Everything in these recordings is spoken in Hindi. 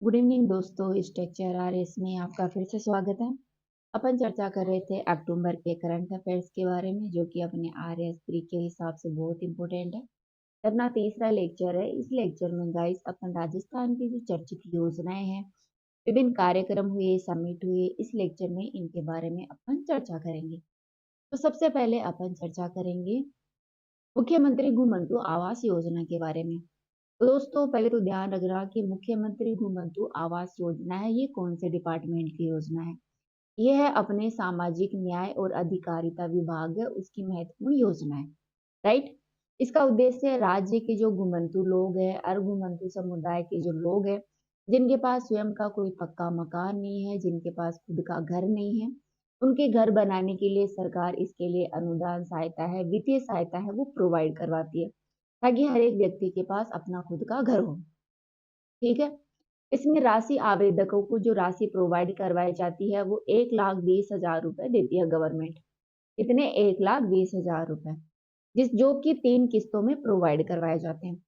गुड इवनिंग दोस्तों, स्ट्रक्चर आरएस में आपका फिर से स्वागत है। अपन चर्चा कर रहे थे अक्टूबर के करंट अफेयर्स के बारे में, जो कि अपने आरएस प्री के हिसाब से बहुत इंपॉर्टेंट है। अपना तीसरा लेक्चर है। इस लेक्चर में गाइस अपन राजस्थान की जो चर्चित योजनाएं हैं, विभिन्न कार्यक्रम हुए, समिट हुए, इस लेक्चर में इनके बारे में अपन चर्चा करेंगे। तो सबसे पहले अपन चर्चा करेंगे मुख्यमंत्री घुमंतु आवास योजना के बारे में। तो दोस्तों पहले तो ध्यान रखना कि मुख्यमंत्री घुमंतु आवास योजना है, ये कौन से डिपार्टमेंट की योजना है। ये है अपने सामाजिक न्याय और अधिकारिता विभाग है, उसकी महत्वपूर्ण योजना है। राइट। इसका उद्देश्य राज्य के जो घुमंतु लोग हैं, अर्घुमंतु समुदाय के जो लोग हैं, जिनके पास स्वयं का कोई पक्का मकान नहीं है, जिनके पास खुद का घर नहीं है, उनके घर बनाने के लिए सरकार इसके लिए अनुदान सहायता है, वित्तीय सहायता है, वो प्रोवाइड करवाती है, ताकि हर एक व्यक्ति के पास अपना खुद का घर हो। ठीक है। इसमें राशि आवेदकों को जो राशि प्रोवाइड करवाई जाती है वो 1,20,000 रुपए देती है गवर्नमेंट। कितने? 1,20,000 रुपए, जिस जो कि 3 किस्तों में प्रोवाइड करवाए जाते हैं।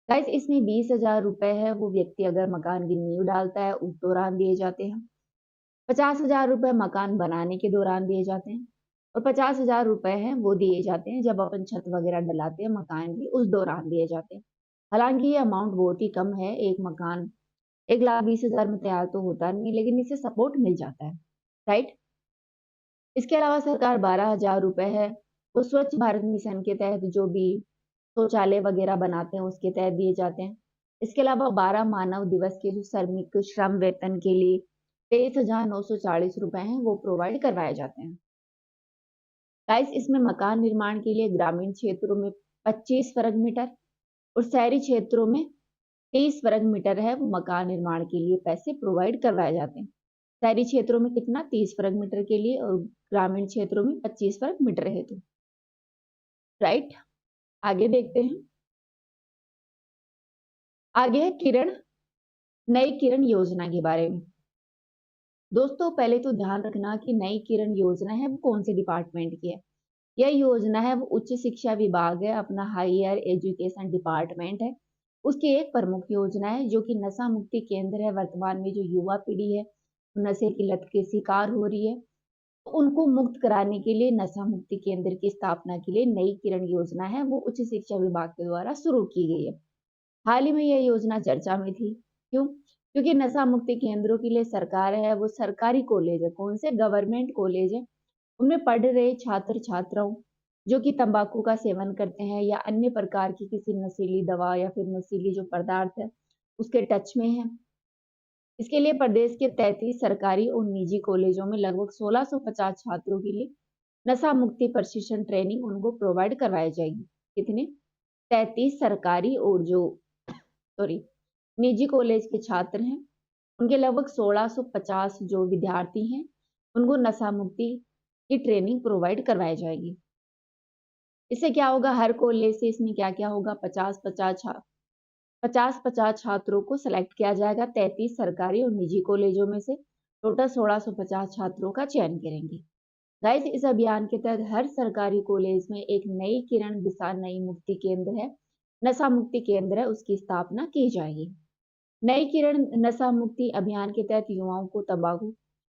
गाइस इसमें 20,000 रुपए है वो व्यक्ति अगर मकान की नींव डालता है उस दौरान दिए जाते हैं। 50,000 रुपए मकान बनाने के दौरान दिए जाते हैं। और 50,000 रुपए हैं वो दिए जाते हैं जब अपन छत वगैरह डलाते हैं मकान की, उस दौरान दिए जाते हैं। हालांकि ये अमाउंट बहुत ही कम है, एक मकान 1,20,000 में तैयार तो होता नहीं, लेकिन इससे सपोर्ट मिल जाता है। राइट। इसके अलावा सरकार 12,000 रुपए है वो स्वच्छ भारत मिशन के तहत जो भी शौचालय वगैरह बनाते हैं उसके तहत दिए जाते हैं। इसके अलावा 12 मानव दिवस के जो श्रमिक श्रम वेतन के लिए 23,940 रुपए हैं वो प्रोवाइड करवाए जाते हैं। गाइस इसमें मकान निर्माण के लिए ग्रामीण क्षेत्रों में 25 वर्ग मीटर और शहरी क्षेत्रों में 30 वर्ग मीटर है वो मकान निर्माण के लिए पैसे प्रोवाइड करवाए जाते हैं। शहरी क्षेत्रों में कितना? 30 वर्ग मीटर के लिए, और ग्रामीण क्षेत्रों में 25 वर्ग मीटर है। तो राइट। आगे देखते हैं। आगे है किरण, नई किरण योजना के बारे में। दोस्तों पहले तो ध्यान रखना कि नई किरण योजना है वो कौन से डिपार्टमेंट की है। यह योजना है वो उच्च शिक्षा विभाग है, अपना हायर एजुकेशन डिपार्टमेंट है, उसकी एक प्रमुख योजना है, जो कि नशा मुक्ति केंद्र है। वर्तमान में जो युवा पीढ़ी है नशे की लत के शिकार हो रही है, तो उनको मुक्त कराने के लिए नशा मुक्ति केंद्र की स्थापना के लिए नई किरण योजना है वो उच्च शिक्षा विभाग के द्वारा शुरू की गई है। हाल ही में यह योजना चर्चा में थी। क्यों? क्योंकि नशा मुक्ति केंद्रों के लिए सरकार है वो सरकारी कॉलेज है, कौन से? गवर्नमेंट कॉलेज है, उनमें पढ़ रहे छात्र छात्राओं जो कि तंबाकू का सेवन करते हैं या अन्य प्रकार की किसी नशीली दवा या फिर नशीली जो पदार्थ है उसके टच में है। इसके लिए प्रदेश के 33 सरकारी और निजी कॉलेजों में लगभग 1650 छात्रों के लिए नशा मुक्ति प्रशिक्षण ट्रेनिंग उनको प्रोवाइड करवाई जाएगी। कितने? 33 सरकारी और जो सॉरी निजी कॉलेज के छात्र हैं, उनके लगभग 1650 जो विद्यार्थी हैं, उनको नशा मुक्ति की ट्रेनिंग प्रोवाइड करवाई जाएगी। इससे क्या होगा? हर कॉलेज से इसमें क्या क्या होगा? 50-50 छात्रों को सिलेक्ट किया जाएगा। 33 सरकारी और निजी कॉलेजों में से टोटल 1650 छात्रों का चयन करेंगे। गाइस इस अभियान के तहत हर सरकारी कॉलेज में एक नई किरण दिशा नई मुक्ति केंद्र है, नशा मुक्ति केंद्र है, उसकी स्थापना की जाएगी। नई किरण नशा मुक्ति अभियान के तहत युवाओं को तंबाकू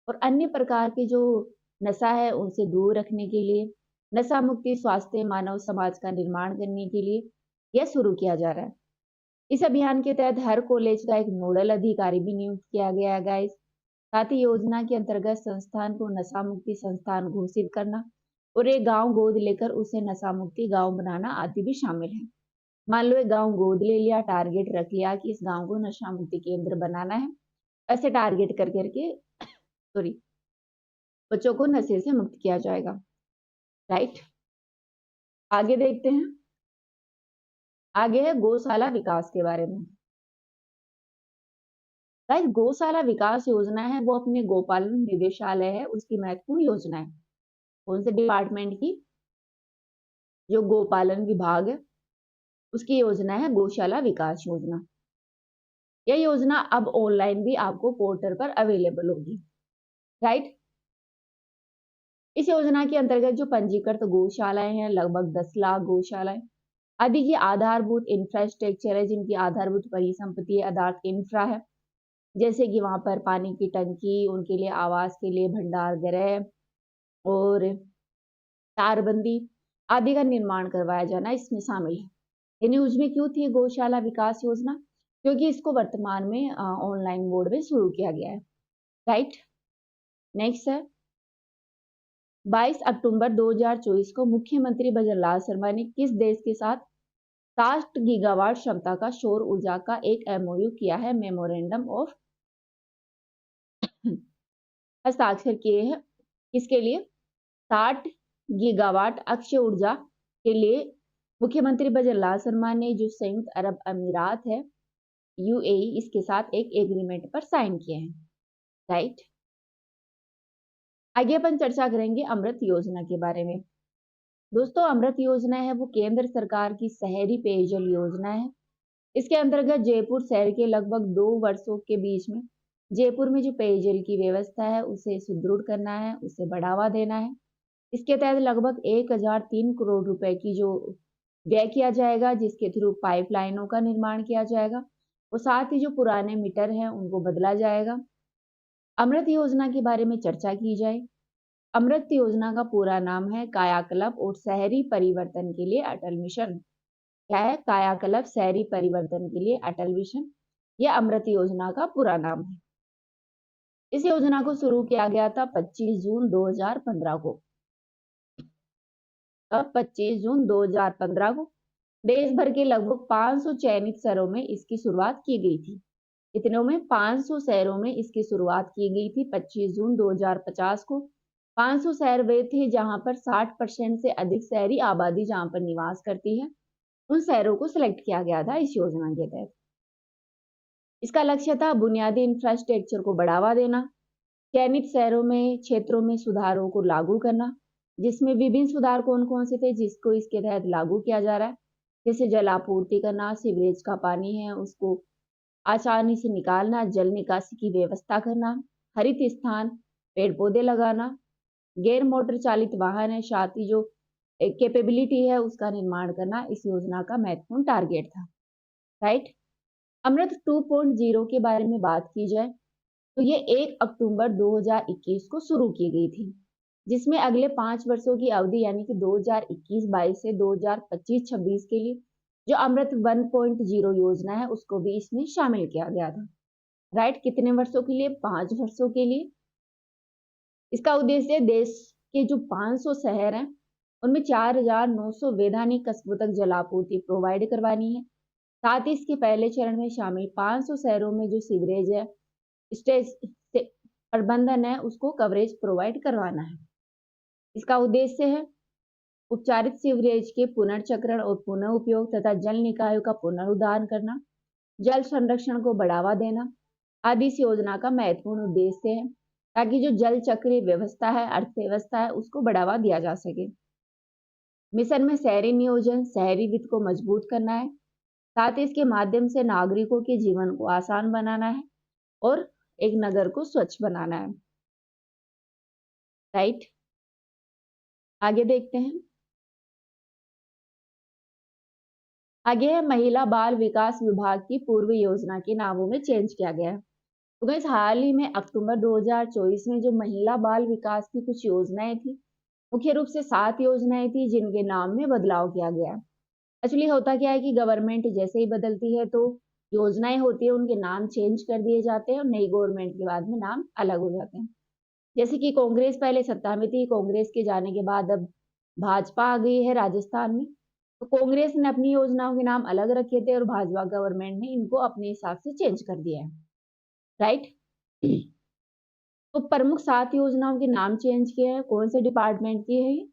और अन्य प्रकार के जो नशा है उनसे दूर रखने के लिए, नशा मुक्ति स्वास्थ्य मानव समाज का निर्माण करने के लिए यह शुरू किया जा रहा है। इस अभियान के तहत हर कॉलेज का एक नोडल अधिकारी भी नियुक्त किया गया है गाइस। साथ ही योजना के अंतर्गत संस्थान को नशा मुक्ति संस्थान घोषित करना और एक गांव गोद लेकर उसे नशा मुक्ति गांव बनाना आदि भी शामिल है। मान लो एक गांव गोद ले लिया, टारगेट रख लिया कि इस गांव को नशा मुक्ति केंद्र बनाना है, ऐसे टारगेट कर करके सॉरी बच्चों को नशे से मुक्त किया जाएगा। राइट। आगे देखते हैं। आगे है गौशाला विकास के बारे में। गाइस गौशाला विकास योजना है वो अपने गोपालन निदेशालय है उसकी महत्वपूर्ण योजना है। कौन से डिपार्टमेंट की? जो गोपालन विभाग है उसकी योजना है गौशाला विकास योजना। यह योजना अब ऑनलाइन भी आपको पोर्टल पर अवेलेबल होगी। राइट। इस योजना के अंतर्गत जो पंजीकृत गौशालाएं हैं लगभग 10 लाख गौशालाएं आदि की आधारभूत इंफ्रास्ट्रक्चर है, जिनकी आधारभूत परिसंपत्ति आधार इंफ्रा है, जैसे कि वहाँ पर पानी की टंकी, उनके लिए आवास के लिए भंडार गृह और तारबंदी आदि का निर्माण करवाया जाना इसमें शामिल है। ये न्यूज़ में क्यों थी गौशाला विकास योजना? क्योंकि इसको वर्तमान में ऑनलाइन मोड में शुरू किया गया है, राइट? नेक्स्ट है 22 अक्टूबर 2024 को मुख्यमंत्री भजनलाल शर्मा ने किस देश के साथ 60 गीगावाट क्षमता का सौर ऊर्जा का एक एमओयू किया है, मेमोरेंडम ऑफ हस्ताक्षर किए हैं? किसके लिए? 60 गीगावाट अक्षय ऊर्जा के लिए मुख्यमंत्री भजनलाल शर्मा ने जो संयुक्त अरब अमीरात है यूएई, इसके साथ एक एग्रीमेंट पर साइन किए हैं, राइट? आगे अपन चर्चा करेंगे अमृत योजना के बारे में। दोस्तों, अमृत योजना है वो केंद्र सरकार की शहरी पेयजल योजना है। इसके अंतर्गत जयपुर शहर के लगभग 2 वर्षों के बीच में जयपुर में जो पेयजल की व्यवस्था है उसे सुदृढ़ करना है, उसे बढ़ावा देना है। इसके तहत लगभग 1003 करोड़ रुपए की जो व्यय किया जाएगा, जिसके थ्रू पाइपलाइनों का निर्माण किया जाएगा और साथ ही जो पुराने मीटर हैं उनको बदला जाएगा। अमृत योजना के बारे में चर्चा की जाए। अमृत योजना का पूरा नाम है कायाकल्प और शहरी परिवर्तन के लिए अटल मिशन। क्या है? कायाकल्प शहरी परिवर्तन के लिए अटल मिशन। यह अमृत योजना का पूरा नाम है। इस योजना को शुरू किया गया था 25 जून 2015 को। 25 जून 2015 को देश भर के लगभग 500 चयनित शहरों में इसकी शुरुआत की गई थी। इतनों में 500 शहरों में इसकी शुरुआत की गई थी 25 जून 2050 को। 500 शहर वे थे जहां पर 60% से अधिक शहरी आबादी जहां पर निवास करती है, उन शहरों को सिलेक्ट किया गया था इस योजना के तहत। इसका लक्ष्य था बुनियादी इंफ्रास्ट्रक्चर को बढ़ावा देना, चयनित शहरों में क्षेत्रों में सुधारों को लागू करना, जिसमें विभिन्न सुधार कौन कौन से थे जिसको इसके तहत लागू किया जा रहा है, जैसे जल आपूर्ति करना, सीवरेज का पानी है उसको आसानी से निकालना, जल निकासी की व्यवस्था करना, हरित स्थान, पेड़ पौधे लगाना, गैर मोटर चालित वाहन है, साथ ही जो कैपेबिलिटी है उसका निर्माण करना इस योजना का महत्वपूर्ण टारगेट था, राइट? अमृत 2.0 के बारे में बात की जाए तो ये 1 अक्टूबर 2021 को शुरू की गई थी, जिसमें अगले 5 वर्षों की अवधि यानी कि 2021-22 से 2025-26 के लिए जो अमृत 1.0 योजना है उसको भी इसमें शामिल किया गया था, राइट? कितने वर्षों के लिए? 5 वर्षों के लिए। इसका उद्देश्य देश के जो 500 शहर हैं उनमें 4900 वैधानिक कस्बों तक जल आपूर्ति प्रोवाइड करवानी है। साथ ही इसके पहले चरण में शामिल 500 शहरों में जो सीवरेज है स्टेज प्रबंधन है उसको कवरेज प्रोवाइड करवाना है। इसका उद्देश्य है उपचारित सीवरेज के पुनर्चक्रण और पुनः उपयोग तथा जल निकायों का पुनरुद्धार करना, जल संरक्षण को बढ़ावा देना आदि इस योजना का महत्वपूर्ण उद्देश्य है, ताकि जो जल चक्रीय व्यवस्था है, अर्थव्यवस्था है, उसको बढ़ावा दिया जा सके। मिशन में शहरी नियोजन, शहरी वित्त को मजबूत करना है, साथ ही इसके माध्यम से नागरिकों के जीवन को आसान बनाना है और एक नगर को स्वच्छ बनाना है, राइट? आगे देखते हैं। आगे है महिला बाल विकास विभाग की पूर्व योजना के नामों में चेंज किया गया है। तो गाइस हाल ही में अक्टूबर 2024 में जो महिला बाल विकास की कुछ योजनाएं थी, मुख्य रूप से 7 योजनाएं थी जिनके नाम में बदलाव किया गया। एक्चुअली होता क्या है कि गवर्नमेंट जैसे ही बदलती है तो योजनाएं होती है उनके नाम चेंज कर दिए जाते हैं और नई गवर्नमेंट के बाद में नाम अलग हो जाते हैं। जैसे कि कांग्रेस पहले सत्ता में थी, कांग्रेस के जाने के बाद अब भाजपा आ गई है राजस्थान में, तो कांग्रेस ने अपनी योजनाओं के नाम अलग रखे थे और भाजपा गवर्नमेंट ने इनको अपने हिसाब से चेंज कर दिया है, राइट? तो प्रमुख 7 योजनाओं के नाम चेंज किए हैं। कौन से डिपार्टमेंट की है?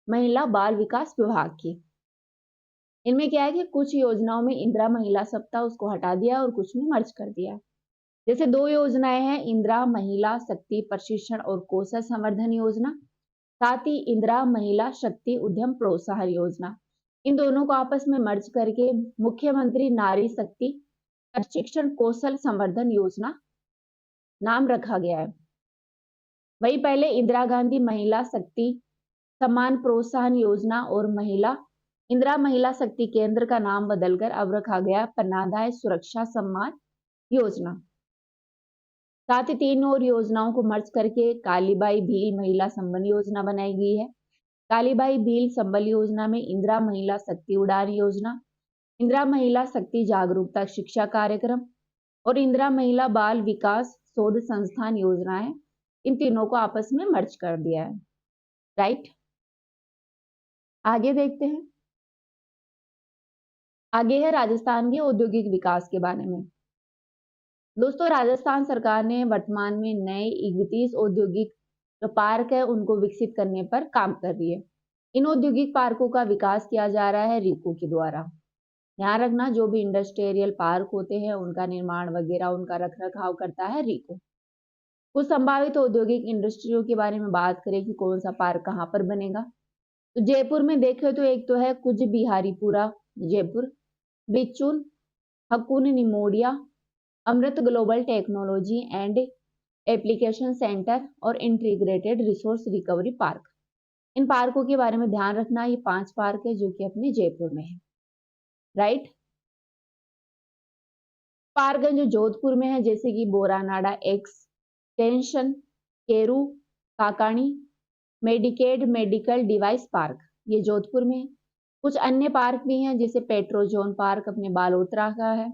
महिला बाल विकास विभाग की। इनमें क्या है कि कुछ योजनाओं में इंदिरा महिला सप्ताह उसको हटा दिया और कुछ में मर्ज कर दिया। जैसे 2 योजनाएं हैं, इंदिरा महिला शक्ति प्रशिक्षण और कौशल संवर्धन योजना, साथ ही इंदिरा महिला शक्ति उद्यम प्रोत्साहन योजना। इन दोनों को आपस में मर्ज करके मुख्यमंत्री नारी शक्ति प्रशिक्षण कौशल संवर्धन योजना नाम रखा गया है। वही पहले इंदिरा गांधी महिला शक्ति सम्मान प्रोत्साहन योजना और इंदिरा महिला शक्ति केंद्र का नाम बदलकर अब रखा गया पन्नाधाय सुरक्षा सम्मान योजना। साथ ही 3 और योजनाओं को मर्ज करके कालीबाई भील महिला संबल योजना बनाई गई है। कालीबाई भील संबल योजना में इंदिरा महिला शक्ति उड़ान योजना, इंदिरा महिला शक्ति जागरूकता शिक्षा कार्यक्रम और इंदिरा महिला बाल विकास शोध संस्थान योजना है। इन तीनों को आपस में मर्ज कर दिया है। राइट, आगे देखते हैं। आगे है राजस्थान के औद्योगिक विकास के बारे में। दोस्तों, राजस्थान सरकार ने वर्तमान में नए 31 औद्योगिक जो पार्क है उनको विकसित करने पर काम कर रही है। इन औद्योगिक पार्कों का विकास किया जा रहा है रीको के द्वारा। ध्यान रखना, जो भी इंडस्ट्रियल पार्क होते हैं उनका निर्माण वगैरह उनका रख रखाव करता है रीको। कुछ संभावित औद्योगिक इंडस्ट्रियों के बारे में बात करें कि कौन सा पार्क कहाँ पर बनेगा, तो जयपुर में देखें तो एक तो है कुछ Biharipura Jaipur, Bichun, Hakun Nimodia, Amrit global technology and application centre और इंटीग्रेटेड रिसोर्स रिकवरी पार्क। इन पार्कों के बारे में ध्यान रखना, ये 5 पार्क है जो कि अपने जयपुर में है। राइट, पार्क है जो जोधपुर में है, जैसे कि बोरानाडा एक्सटेंशन, केरू, Kakani, Medicaid medical device park, ये जोधपुर में है। कुछ अन्य पार्क भी हैं, जैसे पेट्रोजोन पार्क अपने बालोतरा का है,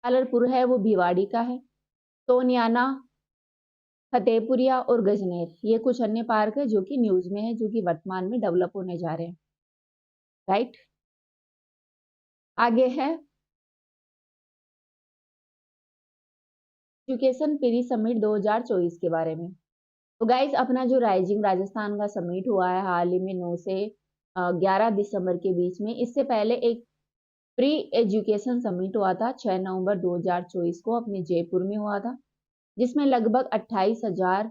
पालरपुर है वो भिवाड़ी का है, सोनियाना, फतेहपुरिया और गजनेर, ये कुछ अन्य पार्क है जो कि न्यूज में है, जो कि वर्तमान में डेवलप होने जा रहे हैं। राइट, आगे है एजुकेशन प्री समिट 2024 के बारे में। तो गाइस, अपना जो राइजिंग राजस्थान का समिट हुआ है हाल ही में 9 से 11 दिसंबर के बीच में, इससे पहले एक प्री एजुकेशन समिट हुआ था 6 नवंबर 2024 को अपने जयपुर में हुआ था, जिसमें लगभग 28,000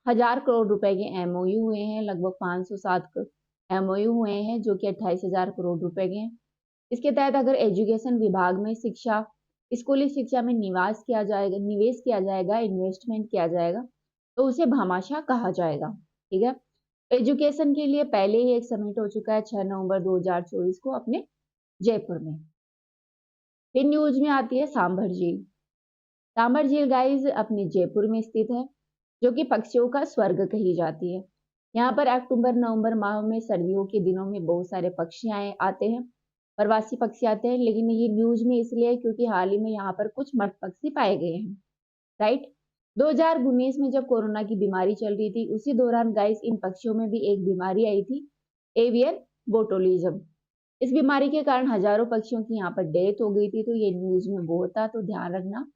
हजार करोड़ रुपए के एमओयू हुए हैं। लगभग 507 एमओयू हुए हैं जो कि 28,000 करोड़ रुपए के हैं। इसके तहत अगर एजुकेशन विभाग में शिक्षा, स्कूली शिक्षा में निवेश किया जाएगा, इन्वेस्टमेंट किया जाएगा, तो उसे भामाशाह कहा जाएगा। ठीक है, एजुकेशन के लिए पहले ही एक समिट हो चुका है 6 नवंबर 2024 को अपने जयपुर में। फिर न्यूज में आती है सांभर झील। सांभर झील गाइज अपने जयपुर में स्थित है, जो कि पक्षियों का स्वर्ग कही जाती है। यहाँ पर अक्टूबर नवंबर माह में सर्दियों के दिनों में बहुत सारे पक्षी आते हैं, प्रवासी पक्षी आते हैं, लेकिन ये न्यूज में इसलिए है क्योंकि हाल ही में यहाँ पर कुछ मृत पक्षी पाए गए हैं। राइट, 2019 में जब कोरोना की बीमारी चल रही थी, उसी दौरान गाइस इन पक्षियों में भी एक बीमारी आई थी, एवियन बोटोलिज्म। इस बीमारी के कारण हजारों पक्षियों की यहाँ पर डेथ हो गई थी, तो ये न्यूज में बहुत था, तो ध्यान रखना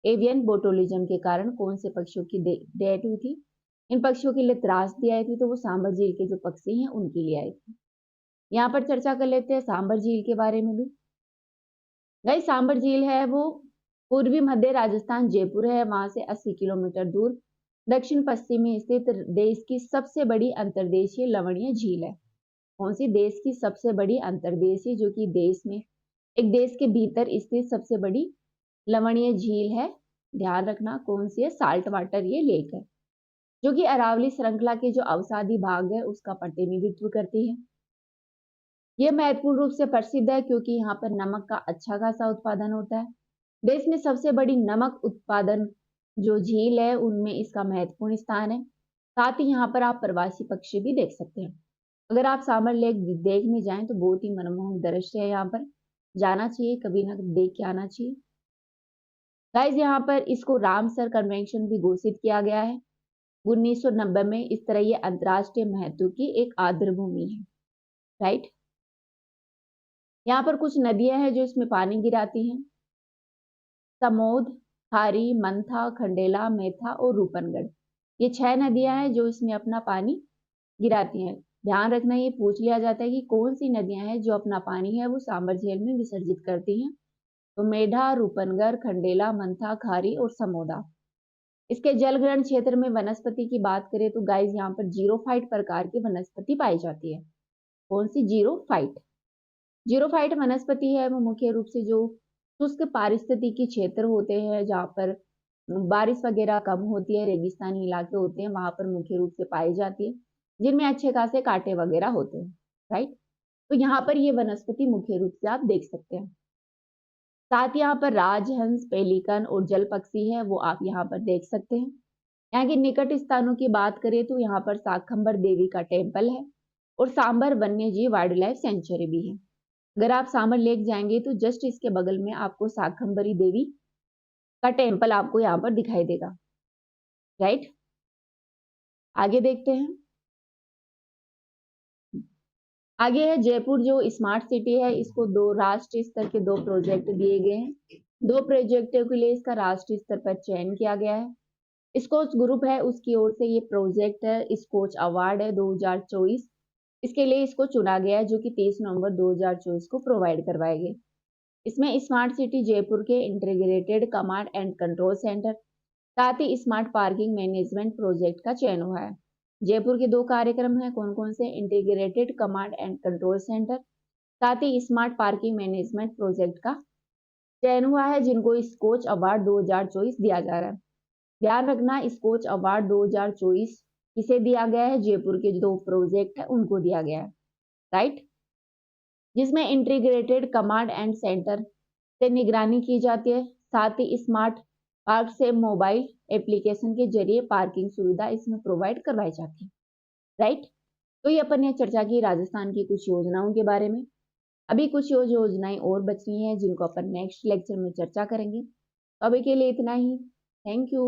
एवियन बोटोलिज्म के कारण कौन से पक्षियों की डेथ हुई थी। इन पक्षियों के लिए त्रासदी आई थी, तो वो सांभर झील के जो पक्षी हैं उनके लिए आई थी। यहाँ पर चर्चा कर लेते हैं सांभर झील के बारे में भी। गाइस, सांभर झील है वो पूर्वी मध्य राजस्थान जयपुर है, वहां से 80 किलोमीटर दूर दक्षिण पश्चिम में स्थित देश की सबसे बड़ी अंतर्देशीय लवणीय झील है। कौन सी? देश की सबसे बड़ी अंतर्देशीय, जो कि देश में एक देश के भीतर स्थित सबसे बड़ी लवणीय झील है। ध्यान रखना कौन सी है? साल्ट वाटर ये लेक है, जो कि अरावली श्रृंखला के जो अवसादी भाग है उसका प्रतिनिधित्व करती है। यह महत्वपूर्ण रूप से प्रसिद्ध है क्योंकि यहाँ पर नमक का अच्छा खासा उत्पादन होता है। देश में सबसे बड़ी नमक उत्पादन जो झील है उनमें इसका महत्वपूर्ण स्थान है। साथ ही यहाँ पर आप प्रवासी पक्षी भी देख सकते हैं। अगर आप सांभर लेक देखने जाएं तो बहुत ही मनमोहक दृश्य है, यहाँ पर जाना चाहिए, कभी ना कभी देख के आना चाहिए। गाइस, यहाँ पर इसको रामसर कन्वेंशन भी घोषित किया गया है 1990 में। इस तरह ये अंतर्राष्ट्रीय महत्व की एक आर्द्रभूमि है। राइट, यहाँ पर कुछ नदियां हैं जो इसमें पानी गिराती हैं, समोद, खारी, मंथा, खंडेला, मेथा और रूपनगढ़। ये 6 नदियां हैं जो इसमें अपना पानी गिराती हैं। ध्यान रखना, ये पूछ लिया जाता है कि कौन सी नदियां हैं जो अपना पानी है वो सांभर झील में विसर्जित करती हैं, तो मेढा, रूपनगढ़, खंडेला, मंथा, खारी और समोदा। इसके जलग्रहण क्षेत्र में वनस्पति की बात करें तो गाइस यहाँ पर जीरोफाइट प्रकार की वनस्पति पाई जाती है। कौन सी? जीरोफाइट। जीरोफाइट वनस्पति है वो मुख्य रूप से जो शुष्क पारिस्थितिकी क्षेत्र होते हैं, जहाँ पर बारिश वगैरह कम होती है, रेगिस्तानी इलाके होते हैं, वहां पर मुख्य रूप से पाई जाती है, जिनमें अच्छे खासे कांटे वगैरह होते हैं। राइट, तो यहाँ पर ये वनस्पति मुख्य रूप से आप देख सकते हैं। साथ ही यहाँ पर राजहंस, पेलिकन और जल पक्षी है वो आप यहाँ पर देख सकते हैं। यहाँ के निकट स्थानों की बात करें तो यहाँ पर शाकंभर देवी का टेम्पल है और सांबर वन्य जीव वाइल्ड लाइफ सेंचुरी भी है। अगर आप सांबर लेक जाएंगे तो जस्ट इसके बगल में आपको शाकंभरी देवी का टेम्पल आपको यहाँ पर दिखाई देगा। राइट, आगे देखते हैं। आगे है जयपुर जो स्मार्ट सिटी है, इसको दो राष्ट्रीय स्तर के 2 प्रोजेक्ट दिए गए हैं। 2 प्रोजेक्टों के लिए इसका राष्ट्रीय स्तर पर चयन किया गया है। स्कोच ग्रुप है उसकी ओर से ये प्रोजेक्ट है, स्कोच अवार्ड है 2024। इसके लिए इसको चुना गया है जो कि 30 नवंबर 2024 को प्रोवाइड करवाए गए। इसमें स्मार्ट सिटी जयपुर के integrated command and control centre साथ ही स्मार्ट पार्किंग मैनेजमेंट प्रोजेक्ट का चयन हुआ है। जयपुर के 2 कार्यक्रम हैं, कौन कौन से? Integrated command and control centre साथ ही स्मार्ट पार्किंग मैनेजमेंट प्रोजेक्ट का चयन हुआ है, जिनको स्कोच अवार्ड 2024 दिया जा रहा है। ध्यान रखना, स्कोच अवार्ड 2024 किसे दिया गया है? जयपुर के जो 2 प्रोजेक्ट है उनको दिया गया है। राइट, जिसमें इंटीग्रेटेड कमांड एंड सेंटर से निगरानी की जाती है, साथ ही स्मार्ट पार्क से मोबाइल एप्लीकेशन के जरिए पार्किंग सुविधा इसमें प्रोवाइड करवाई जाती है। राइट, तो ये अपन ने चर्चा की राजस्थान की कुछ योजनाओं के बारे में। अभी कुछ योजनाएं और बची हैं जिनको अपन नेक्स्ट लेक्चर में चर्चा करेंगे। तो अभी के लिए इतना ही। Thank you.